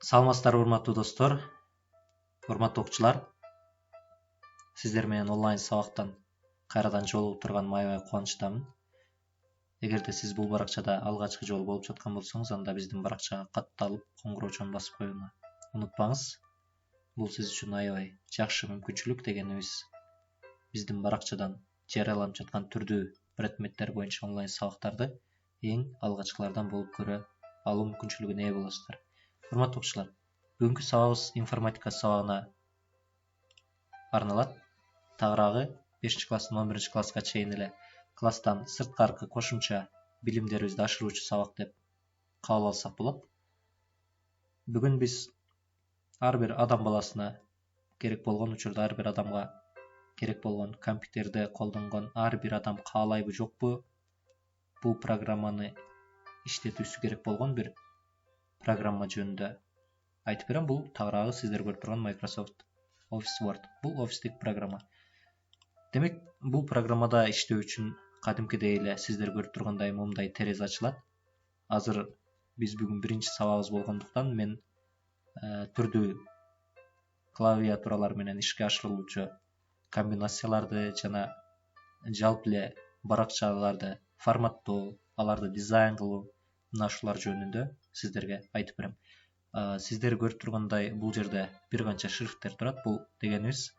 Саламатсыздар урматтуу достор, урматтуу окуучулар. Сиздер менен онлайн сабактан кайрадан жолугуп турганыма аябай кубанычтамын. Эгерде сиз бул баракчада алгачкы жолу болуп жаткан болсоңуз, анда биздин баракчага катталып, коңгуроочону басып коюуну унутпаңыз. Бул сиз үчүн аябай жакшы мүмкүнчүлүк дегенибиз, биздин баракчадан жарыяланып жаткан түрдүү предметтер боюнча онлайн сабактарды эң алгачкылардан болуп көрө алуу мүмкүнчүлүгүнө ээ болосуздар. Урматтуу окуучулар, бүгүнкү сабагыбыз информатика сабагына арналат. Тагыраагы 5-класстан 11-класска чейин эле класстан сырткаркы кошумча билимдерибизди ашыруучу сабак деп кабыл алсак болот. Бүгүн биз ар бир адам баласына керек болгон учурда, ар бир адамга керек болгон компьютерди колдонгон ар бир адам каалайбы жокпу, бул программаны иштетүүсү керек болгон бир программа жөнүндө айтып берем. Бул тагыраагы сиздер көрүп турган Microsoft Office Word. Бул офистик программа. Демек, бул программада иштөө үчүн кадимкидей эле сиздер көрүп тургандай момундай терезе ачылат. Азыр биз бүгүн биринчи сабагыбыз болгондуктан мен түрдүү клавиатуралар менен ишке ашырылуучу комбинацияларды жана жалпы эле баракчаларды форматтоо, аларды дизайн кылуу, мына ушулар жөнүндө сиздерге айтып берем. Сиздер көрүп тургандай бул жерде бир канча шрифттер турат. Бул дегенибиз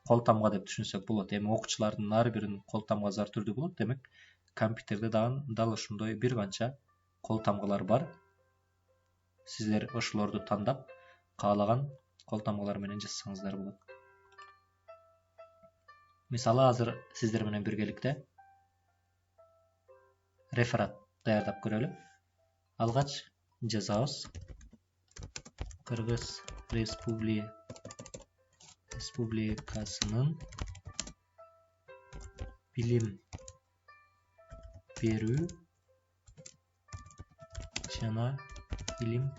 кол тамга деп түшүнсөк болот. Эми окуучулардын ар биринин кол тамгасы ар түрдүү болот. Демек, компьютерде дал ошондой бир канча кол тамгалар бар. Сиздер ошолорду тандап, каалаган кол тамгалар менен жазсаңыздар болот. Мисалы, азыр сиздер менен биргеликте реферат даярдап көрөлү. Алгач жазабыз: Кыргыз Республикасынын билим берүү жана илим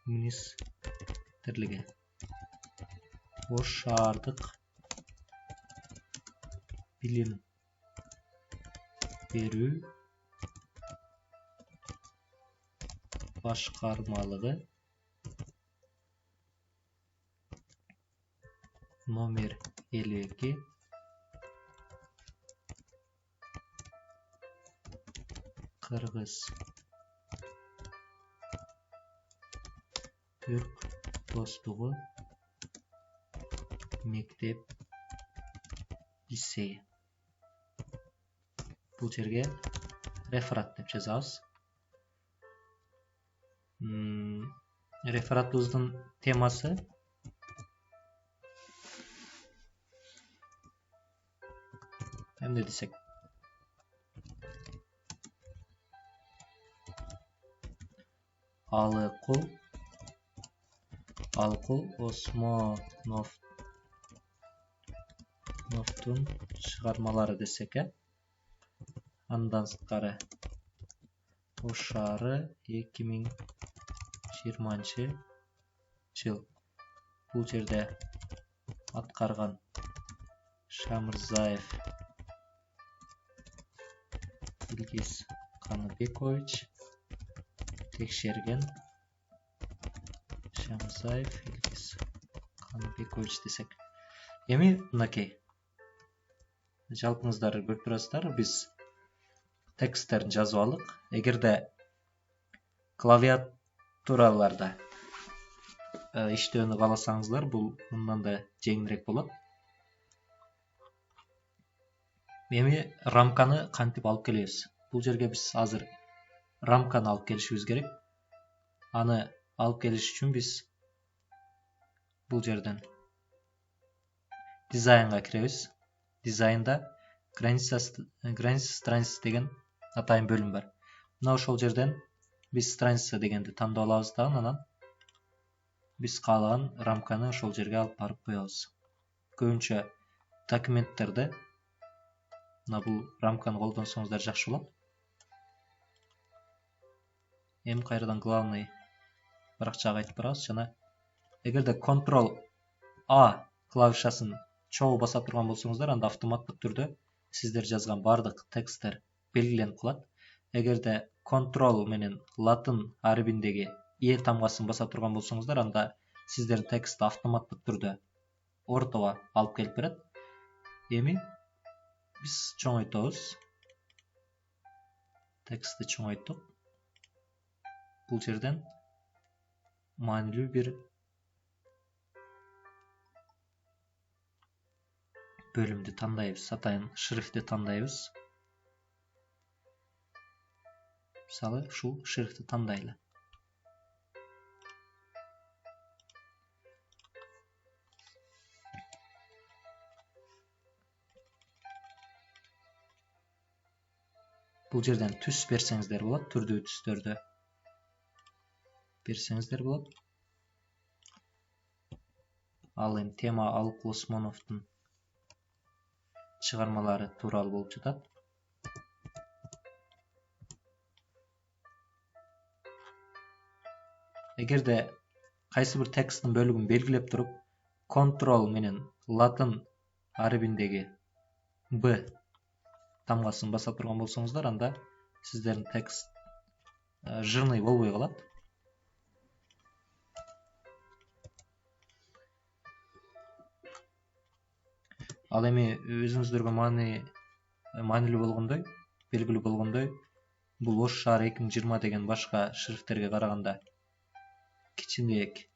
министрлиги Ош шаардык билим берүү башкармалыгы номер 52 Кыргыз Түрк достугу мектеп лицейи. Бул жерге реферат деп жазабыз. Рефератыбыздын темасы эмне десек? Алыкул Осмоновдун чыгармалары десек, андан сырткары Ош шаары 2020 жыл. Бул жерде аткарган Шамырзаев Илгиз Каныбекович, текшерген Шамырзаев Илгиз Каныбекович десек. Эми мынакей, жалпыңыздар көрүп турасыздар, биз тексттерин жазып алдык. Эгерде клавиатураларда иштөөнү кааласаңыздар, бул мындан да жеңилирээк болот. Эми рамканы кантип алып келебиз? Бул жерге биз азыр рамканы алып келишибиз керек. Аны алып келиш үчүн биз бул жерден дизайнга киребиз. Дизайнда граница страницы деген атайын бөлүм бар. Мына ошол жерден биз страница дегенди тандап алабыз да, анан биз каалаган рамканы ошол жерге алып барып коебуз. Көбүнчө документтерде мына бул рамканы колдонсоңуздар жакшы болот. Эми кайрадан главный баракчага кайтып барабыз жана эгерде Ctrl-A клавишасын чогуу баса турган болсоңуздар, анда автоматтык түрдө сиздер жазган бардык тексттер белгиленип калат. Эгерде Ctrl менен латын арбиндеги E тамгасын баса турган болсоңуздар, анда сиздердин текстти автоматтык түрдө ортого алып келип берет. Эми биз чоңойтобуз. Текстти чоңойттук. Бул жерден маанилүү бир бөлүмдү тандайбыз. Атайын шрифтти тандайбыз. Мисалы, ушул шрифтти тандайлы. Бул жерден түс берсеңиздер болот, түрдүү түстөрдү берсеңиздер болот. Ал эми тема Алык Осмоновдун чыгармалары тууралуу болуп жатат. Эгерде кайсы бир тексттин бөлүгүн белгилеп туруп, Ctrl менен латын арабиндеги B тамгасын баса турган болсоңуздар, анда сиздердин текст жырный болбой калат. Ал эми өзүңүздөргө маанилүү болгондой, белгилүү болгондой, бул Ош шаары 2020 деген башка шрифттерге караганда кичирээк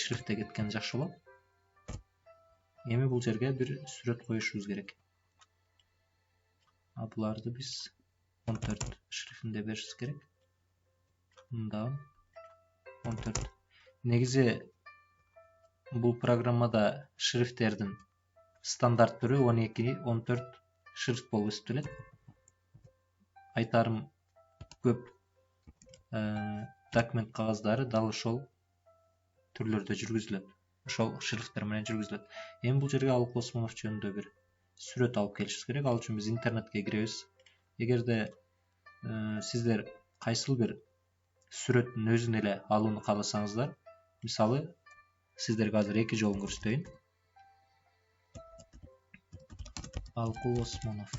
шрифтте кеткен жакшы болот. Эми бул жерге бир сүрөт коюшубуз керек. Буларды биз 14 шрифтинде беришибиз керек. Мында 14. Негизи бул программада шрифттердин стандарт түрү 12-14 шрифт болуп эсептелет. Айтарым көп документ кагаздары дал ошол түрлөрдө жүргүзүлөт. Ошол шрифттер менен жүргүзүлөт. Эми бул жерге Алык Осмонов жөнүндө бир сүрөт алып келишибиз керек. Ал үчүн биз интернетке киребиз. Эгерде сиздер кайсыл бир сүрөттүн өзүн эле алууну кааласаңыздар, мисалы, сиздерге азыр эки жолун көрсөтөйүн. Алык Осмонов.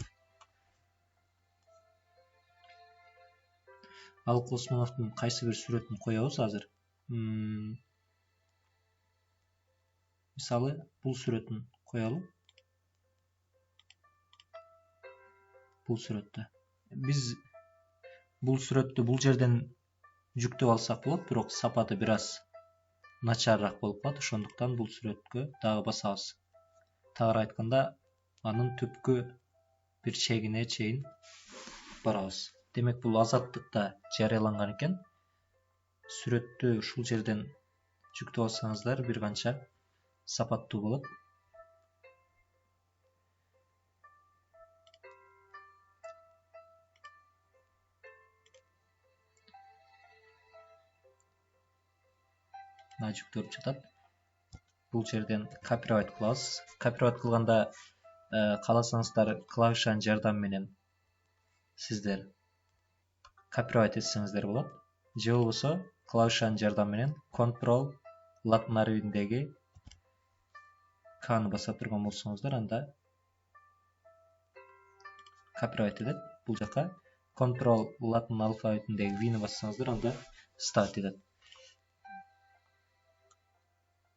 Алык Осмоновдун кайсы бир сүрөтүн коебуз азыр. Мисалы, бул сүрөтүн коелу. Бул сүрөттү. Биз бул сүрөттү бул жерден жүктөп алсак болот, бирок сапаты бир аз начарыраак болуп калат. Ошондуктан бул сүрөткө дагы басабыз. Тагыраак айтканда, анын түпкү бир чегине чейин барабыз. Демек, бул азаттыкта жарыяланган экен. Сүрөттү ушул жерден жүктөп алсаңыздар, бир канча сапаттуу болот. Жүктөлүп жатат. Бул жерден копирайт кылабыз. Копирайт кылганда кааласаңыздар клавишанын жардамы менен сиздер копирайт этсеңиздер болот. Же болбосо клавишанын жардамы менен Ctrl латын арабиндеги K-ны баса турган болсоңуздар, анда копирайт этет. Бул жака Ctrl латын алфавитиндеги V-ны бассаңыздар, анда старт этет.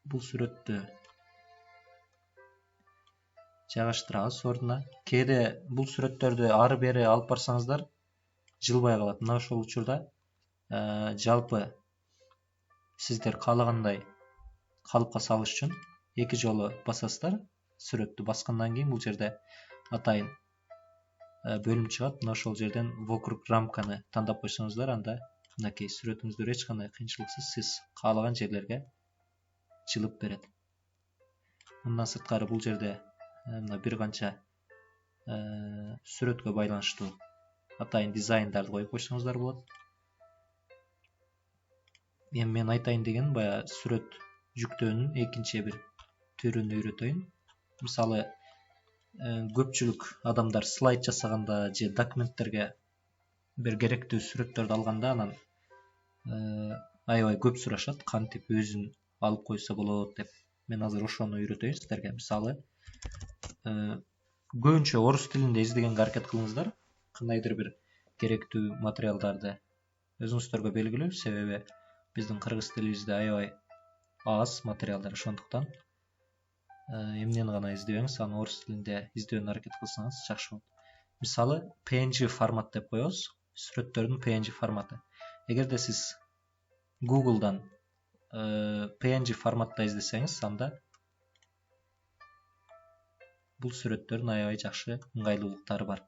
Бул сүрөттү жайгаштырабыз ордуна. Кээде бул сүрөттөрдү ары бери алып барсаңыздар, жылбай калат. Мына ошол учурда жалпы сиздер каалагандай калыпка салыш үчүн эки жолу басасыздар. Сүрөттү баскандан кийин бул жерде атайын бөлүм чыгат. Мына ошол жерден вокруг рамканы тандап койсоңуздар, анда мынакей сүрөтүңүздөр эч кандай кыйынчылыксыз сиз каалаган жерлерге жылып берет. Мындан сырткары бул жерде мына бир канча сүрөткө байланыштуу атайын дизайндарды коюп койсоңуздар болот. Эми мен айтайын дегеним, баягы сүрөт жүктөөнүн экинчи бир түрүн үйрөтөйүн. Мисалы, көпчүлүк адамдар слайд жасаганда же документтерге бир керектүү сүрөттөрдү алганда, анан аябай көп сурашат, кантип өзүн алып койсо болот деп. Мен азыр ошону үйрөтөйүн сиздерге. Мисалы, көбүнчө орус тилинде издегенге аракет кылыңыздар. Кандайдыр бир керектүү материалдарды өзүңүздөргө белгилүү, себеби биздин кыргыз тилибизде аябай аз материалдар, ошондуктан эмнени гана издебеңиз, аны орус тилинде издөөнү аракет кылсаңыз жакшы болот. Мисалы, PNG формат деп коебуз, сүрөттөрдүн PNG форматы. Эгерде сиз Google'дан PNG форматта издесеңиз, анда бул сүрөттөрдүн аябай жакшы ыңгайлуулуктары бар.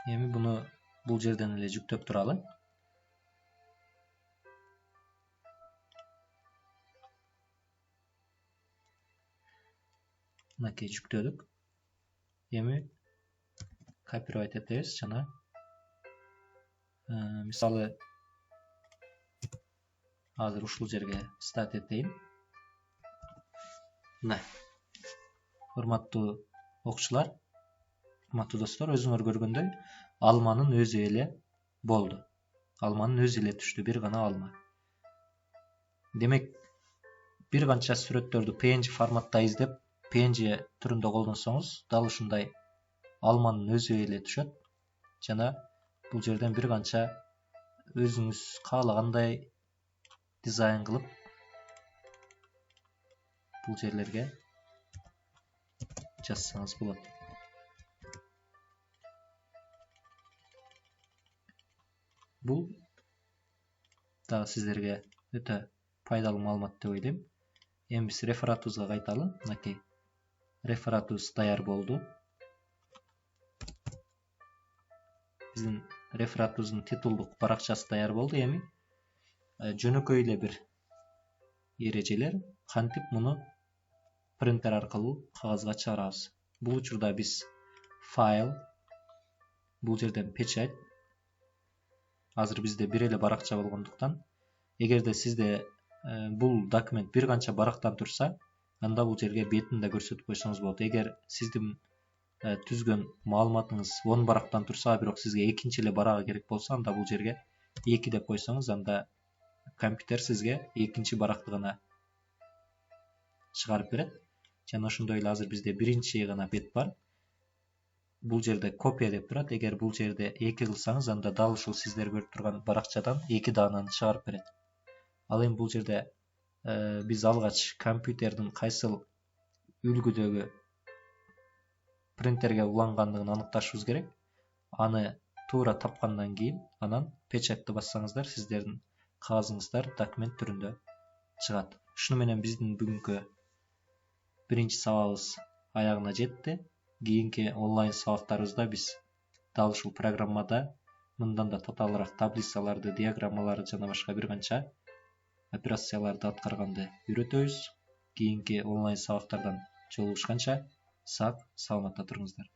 Эми буну бул жерден эле жүктөп туралы. Мынакей жүктөдүк. Эми копировать этебиз жана мисалы азыр ушул жерге стат этейин. Мына урматтуу окуучулар, урматтуу достор, өзүңөр көргөндөй алманын өзү эле болду. Алманын өзү эле түштү, бир гана алма. Демек, бир канча сүрөттөрдү PNG форматта издеп, PNG түрүндө колдонсоңуз, дал ушундай алманын өзү эле түшөт. Жана бул жерден бир канча өзүңүз каалагандай дизайн кылып бул жерлерге жазсаңыз болот. Бул дагы сиздерге өтө пайдалуу маалымат деп ойлойм. Эми биз рефератыбызга кайталы. Мынакей рефератыбыз даяр болду. Биздин рефератыбыздын титулдук баракчасы даяр болду. Эми жөнөкөй эле бир эрежелер, кантип муну принтер аркылуу кагазга чыгарабыз. Бул учурда биз файл, бул жерден печать. Азыр бизде бир эле баракча болгондуктан, эгерде сизде бул документ бир канча барактан турса, анда бул жерге бетин да көрсөтүп койсоңуз болот. Эгер сиздин түзгөн маалыматыңыз 10 барактан турса, бирок сизге экинчи эле барагы керек болсо, анда бул жерге 2 деп койсоңуз, анда компьютер сизге экинчи баракты гана чыгарып берет. Жана ошондой эле азыр бизде биринчи гана бет бар. Бул жерде копия деп турат. Эгер бул жерде 2 кылсаңыз, анда дал ушул сиздер көрүп турган баракчадан 2 даананы чыгарып берет. Ал эми бул жерде биз алгач компьютердин кайсыл үлгүдөгү принтерге улангандыгын аныкташыбыз керек. Аны туура тапкандан кийин, анан печатьты бассаңыздар, сиздердин кагазыңыздар документ түрүндө чыгат. Ушуну менен биздин бүгүнкү биринчи сабагыбыз аягына жетти. Кийинки онлайн сабактарыбызда биз дал ушул программада мындан да татаалыраак таблицаларды, диаграммаларды жана башка бир канча операцияларды аткарганды үйрөтөбүз. Кийинки онлайн сабактардан жолугушканча сак, саламатта туруңуздар.